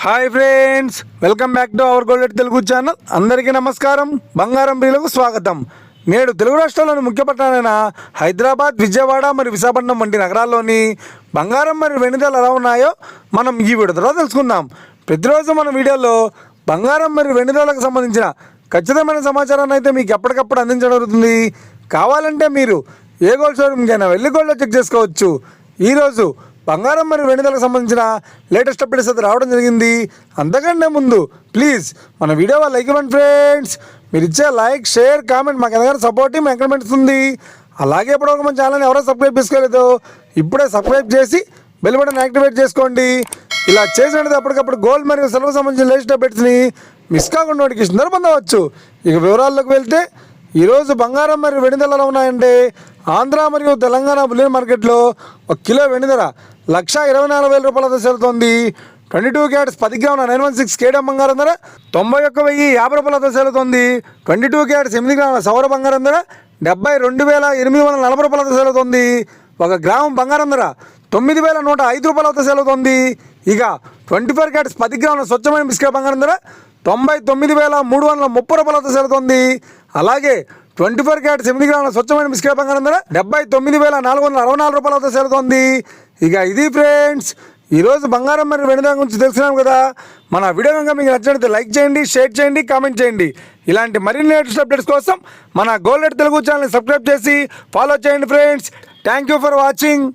Hi friends, welcome back to our gold Telugu channel. అందరికీ నమస్కారం. బంగారం ప్రియులకు స్వాగతం. నేడు తెలుగు రాష్ట్రాల్లోని ముఖ్య పట్టణాలైన హైదరాబాద్, విజయవాడ మరియు విశాఖపట్నం వంటి నగరాల్లోని బంగారం మరియు వెండి ధరలు ఎలా ఉన్నాయో మనం ఈ వీడియో ద్వారా తెలుసుకుందాం. ప్రతిరోజు మన వీడియోలో బంగారం మరియు వెండి ధరలకు సంబంధించిన ఖచ్చితమైన సమాచారాన్ని అయితే మీకు ఎప్పటికప్పుడు అందించడం జరుగుతుంది. కావాలంటే మీరు ఏ గోల్డ్ షోరూమ్కైనా వెళ్ళి గోల్డ్లో చెక్ చేసుకోవచ్చు. ఈరోజు బంగారం మరియు వెండి ధరలకు సంబంధించిన లేటెస్ట్ అప్డేట్స్ అయితే రావడం జరిగింది. అంతకంటే ముందు ప్లీజ్ మన వీడియో లైక్ ఇవ్వండి ఫ్రెండ్స్. మీరు ఇచ్చే లైక్, షేర్, కామెంట్ మాకు ఎంతగానో సపోర్టివ్ ఎంకరేజ్మెంట్ ఇస్తుంది. అలాగే ఇప్పటివరకు మన ఛానల్ని ఎవరో సబ్స్క్రైబ్ చేసుకోలేదు, ఇప్పుడే సబ్స్క్రైబ్ చేసి బెల్ బటన్ యాక్టివేట్ చేసుకోండి. ఇలా చేసినట్టు అప్పటికప్పుడు గోల్డ్ మరియు సిల్వర్ సంబంధించిన లేటెస్ట్ అప్డేట్స్ని మిస్ కాకుండా నోటిఫికేషన్ ద్వారా పొందవచ్చు. ఇక వివరాల్లోకి వెళ్తే ఈరోజు బంగారం మరియు వెండి ధరలు ఉన్నాయంటే ఆంధ్ర మరియు తెలంగాణ బులియన్ మార్కెట్లో 1 కిలో వెండి ధర 1,24,000 రూపాయలతో సేలుతోంది. 22 క్యారెట్స్ 10 గ్రాముల 916 కేడం బంగారం ధర 91,050 రూపాయలతో సేలుతోంది. 22 క్యారెట్స్ 8 గ్రాముల సౌర బంగారం ధర 72,840 రూపాయలతో సేలుతోంది. 1 గ్రాము బంగారం ధర 9,105 రూపాయలతో సేలుతోంది. ఇక 24 క్యారెట్స్ 10 గ్రాముల స్వచ్ఛమైన బిస్కెట్ బంగారం ధర 99,330 రూపాయలతో సేలుతోంది. అలాగే 24 క్యారెట్స్ 8 గ్రాముల స్వచ్ఛమైన బిస్కెట్ బంగారం ధర 79,464 రూపాయలతో సేలుతోంది. ఇక ఇది ఫ్రెండ్స్ ఈరోజు బంగారం మరియు వెండి ధర గురించి తెలుసుకున్నాం కదా. మన వీడియో కనుక మీకు నచ్చినట్లయితే లైక్ చేయండి, షేర్ చేయండి, కామెంట్ చేయండి. ఇలాంటి మరిన్ని లేటెస్ట్ అప్డేట్స్ కోసం మన గోల్డ్ తెలుగు ఛానల్ని సబ్స్క్రైబ్ చేసి ఫాలో చేయండి friends. Thank you for watching.